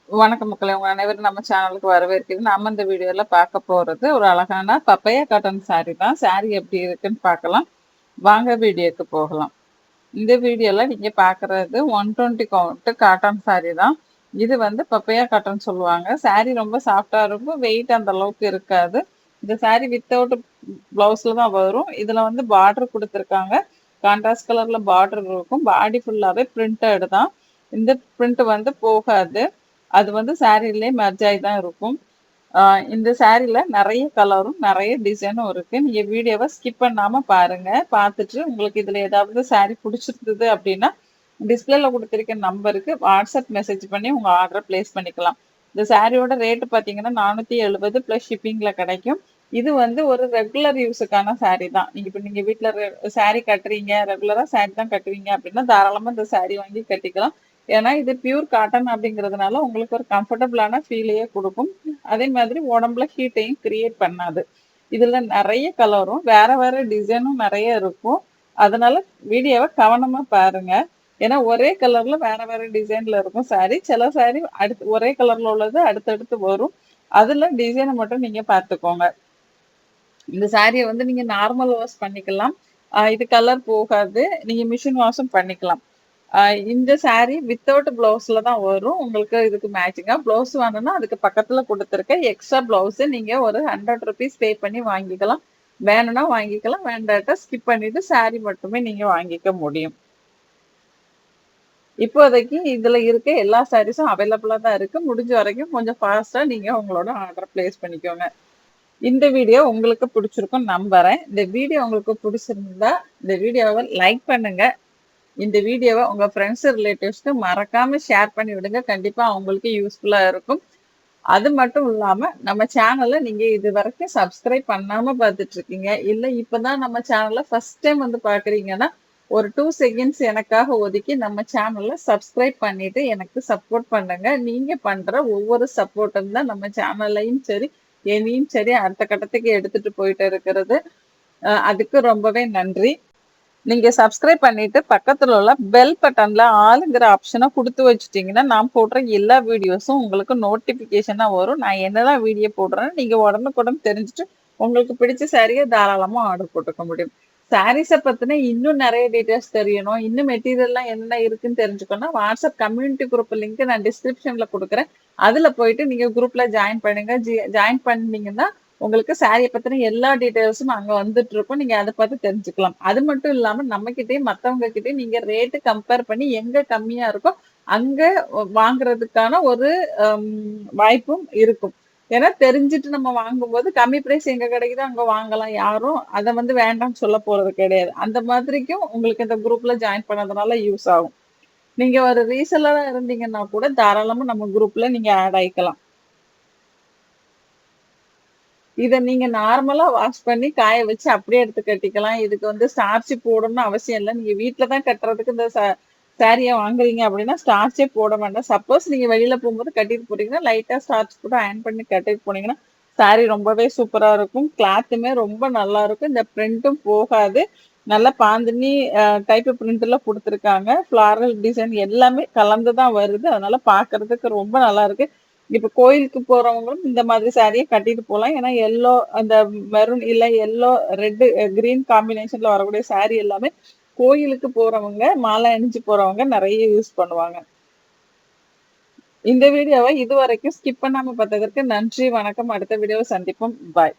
வணக்கம் மக்களே! உங்க அனைவரும் நம்ம சேனலுக்கு வரவேற்கிறேன். நம்ம இந்த வீடியோல பார்க்க போறது ஒரு அழகான பப்பையா காட்டன் சாரி தான். சாரி எப்படி இருக்குன்னு பார்க்கலாம். வாங்க வீடியோக்கு போகலாம். இந்த வீடியோல நீங்க பார்க்குறது 120 கவுண்ட் காட்டன் சாரி தான். இது வந்து பப்பையா காட்டன் சொல்லுவாங்க. சாரி ரொம்ப சாஃப்ட்டா இருக்கும். வெயிட் அந்த அளவுக்கு இருக்காது. இந்த சாரி வித்தவுட் ப்ளவுஸ்ல தான் வரும். இதுல வந்து பார்டர் குடுத்துருக்காங்க. கான்ட்ராஸ்ட் கலர்ல பார்டர் இருக்கும். பாடி ஃபுல்லாவே பிரிண்டட் தான். இந்த பிரிண்ட் வந்து போகாது. அது வந்து சாரீலயே மெர்ஜ் ஆயி தான் இருக்கும். இந்த சாரீல நெறைய கலரும், நெறைய டிசைனும் இருக்கு. நீங்க வீடியோவ ஸ்கிப் பண்ணாம பாருங்க. பார்த்துட்டு உங்களுக்கு இதுல ஏதாவது சாரீ புடிச்சிருந்தது அப்டின்னா, டிஸ்ப்ளேல குடுத்திருக்க நம்பருக்கு வாட்ஸ்அப் மெசேஜ் பண்ணி உங்க ஆர்டர பிளேஸ் பண்ணிக்கலாம். இந்த சாரியோட ரேட் பார்த்தீங்கன்னா, 470 பிளஸ் ஷிப்பிங்ல கிடைக்கும். இது வந்து ஒரு ரெகுலர் யூஸுக்கான சாரி தான். நீங்க வீட்ல சாரி கட்டுறீங்க, ரெகுலரா சாரி தான் கட்டுவீங்க அப்டின்னா, தாராளமா இந்த சாரி வாங்கி கட்டிக்கலாம். ஏன்னா, இது பியூர் காட்டன் அப்படிங்கிறதுனால உங்களுக்கு ஒரு கம்ஃபர்டபுளான ஃபீலையே குடுக்கும். அதே மாதிரி உடம்புல ஹீட்டையும் கிரியேட் பண்ணாது. இதுல நெறைய கலரும், வேற வேற டிசைனும் நெறைய இருக்கும். அதனால வீடியோவ கவனமா பாருங்க. ஏன்னா, ஒரே கலர்ல வேற வேற டிசைன்ல இருக்கும் சாரி. சில சாரி அடுத்து ஒரே கலர்ல உள்ளது அடுத்தடுத்து வரும். அதுல டிசைன மட்டும் நீங்க பார்த்துக்கோங்க. இந்த சாரிய வந்து நீங்க நார்மல் வாஷ் பண்ணிக்கலாம். இது கலர் போகாது. நீங்க மிஷின் வாஷும் பண்ணிக்கலாம். இந்த சாரி வித்தவுட் பிளவுஸ்ல தான் வரும். உங்களுக்கு இதுக்கு மேட்சிங்கா பிளவுஸ் வேணும்னா, அதுக்கு பக்கத்துல குடுத்துருக்க எக்ஸ்ட்ரா பிளவுஸ் நீங்க ஒரு ₹100 பே பண்ணி வாங்கிக்கலாம். வேணும்னா வாங்கிக்கலாம். வேண்டாட்டா ஸ்கிப் பண்ணிட்டு சாரி மட்டுமே நீங்க வாங்கிக்க முடியும். இப்போதைக்கு இதுல இருக்க எல்லா சாரீஸும் அவைலபிளா தான் இருக்கு. முடிஞ்ச வரைக்கும் கொஞ்சம் ஃபாஸ்ட்டா நீங்க உங்களோட ஆர்டர் பிளேஸ் பண்ணிக்கோங்க. இந்த வீடியோ உங்களுக்கு பிடிச்சிருக்கும்னு நம்புறேன். இந்த வீடியோ உங்களுக்கு பிடிச்சிருந்தா, இந்த வீடியோவ லைக் பண்ணுங்க. இந்த வீடியோவ உங்க ஃப்ரெண்ட்ஸ், ரிலேட்டிவ்ஸ்க்கு மறக்காம ஷேர் பண்ணி விடுங்க. கண்டிப்பா அவங்களுக்கு யூஸ்ஃபுல்லா இருக்கும். அது மட்டும் இல்லாம, நம்ம சேனல நீங்க இதுவரைக்கும் சப்ஸ்கிரைப் பண்ணாம பார்த்துட்டு இருக்கீங்க. இல்ல இப்பதான் நம்ம சேனல ஃபர்ஸ்ட் டைம் வந்து பார்க்குறீங்கன்னா, ஒரு 2 செகண்ட்ஸ் எனக்காக ஒதுக்கி நம்ம சேனல சப்ஸ்கிரைப் பண்ணிட்டு எனக்கு சப்போர்ட் பண்ணுங்க. நீங்க பண்ற ஒவ்வொரு சப்போர்ட்டும் தான் நம்ம சேனலையும் சரி, என்னையும் சரி அடுத்த கட்டத்துக்கு எடுத்துட்டு போயிட்டு இருக்கிறது. அதுக்கு ரொம்பவே நன்றி. நீங்க சப்ஸ்கிரைப் பண்ணிட்டு பக்கத்துல உள்ள பெல் பட்டன்ல ஆளுங்கிற ஆப்ஷனை கொடுத்து வச்சுட்டீங்கன்னா நான் போடுற எல்லா வீடியோஸும் உங்களுக்கு நோட்டிபிகேஷனா வரும். நான் என்னதான் வீடியோ போடுறேன்னு நீங்க உடனுக்குடன் தெரிஞ்சுட்டு உங்களுக்கு பிடிச்ச சாரியை தாராளமா ஆர்டர் போட்டுக்க முடியும். சாரீஸை பத்தின இன்னும் நிறைய டீட்டெயில்ஸ் தெரியணும், இன்னும் மெட்டீரியல்லாம் என்ன இருக்குன்னு தெரிஞ்சுக்கணும்னா வாட்ஸ்அப் கம்யூனிட்டி குரூப் லிங்க் நான் டிஸ்கிரிப்ஷன்ல கொடுக்குறேன். அதுல போயிட்டு நீங்க குரூப்ல ஜாயின் பண்ணுங்க. ஜாயின் பண்ணீங்கன்னா உங்களுக்கு சாரிய பத்தின எல்லா டீட்டெயில்ஸும் அங்க வந்துட்டு இருக்கும். நீங்க அத பார்த்து தெரிஞ்சுக்கலாம். அது மட்டும் இல்லாம நம்மகிட்டயும் மத்தவங்க கிட்டயும் நீங்க ரேட் கம்பேர் பண்ணி எங்க கம்மியா இருக்கோ அங்க வாங்குறதுக்கான ஒரு அம் வாய்ப்பும் இருக்கும். ஏன்னா தெரிஞ்சுட்டு நம்ம வாங்கும்போது கம்மி பிரைஸ் எங்க கிடைக்குதோ அங்க வாங்கலாம். யாரும் அத வந்து வேண்டாம்னு சொல்ல போறது கிடையாது. அந்த மாதிரிக்கும் உங்களுக்கு இந்த குரூப்ல ஜாயின் பண்ணதுனால யூஸ் ஆகும். நீங்க ஒரு ரீசெல்லரா இருந்தீங்கன்னா கூட தாராளமா நம்ம குரூப்ல நீங்க ஆட் ஆயிக்கலாம். இத நீங்க நார்மலா வாஷ் பண்ணி காய வச்சு அப்படியே எடுத்து கட்டிக்கலாம். இதுக்கு வந்து ஸ்டார்ச் போடணும்னு அவசியம் இல்ல. நீங்க வீட்ல தான் கட்டுறதுக்கு இந்த சாரிய வாங்குறீங்க அப்படின்னா, ஸ்டார்ச்சே போட வேண்டாம். சப்போஸ் நீங்க வெளியில போகும்போது கட்டிட்டு போறீங்கன்னா, லைட்டா ஸ்டார்ச் போட்டு அயர்ன் பண்ணி கட்டிட்டு போனீங்கன்னா, சாரி ரொம்பவே சூப்பரா இருக்கும். கிளாத்துமே ரொம்ப நல்லா இருக்கும். இந்த பிரிண்ட்டும் போகாது. நல்லா பாந்தினி டைப் பிரிண்ட்ல குடுத்துருக்காங்க. ஃப்ளாரல் டிசைன் எல்லாமே கலந்து தான் வருது. அதனால பார்க்கறதுக்கு ரொம்ப நல்லா இருக்கு. இப்ப கோயிலுக்கு போறவங்களும் இந்த மாதிரி சாரிய கட்டிட்டு போலாம். ஏன்னா எல்லோ அந்த மெரூன் இல்ல எல்லோ, ரெட், கிரீன் காம்பினேஷன்ல வரக்கூடிய சாரி எல்லாமே கோயிலுக்கு போறவங்க, மாலை அணிஞ்சு போறவங்க நெறைய யூஸ் பண்ணுவாங்க. இந்த வீடியோவ இதுவரைக்கும் ஸ்கிப் பண்ணாம பார்த்ததற்கு நன்றி, வணக்கம். அடுத்த வீடியோவ சந்திப்போம். பாய்.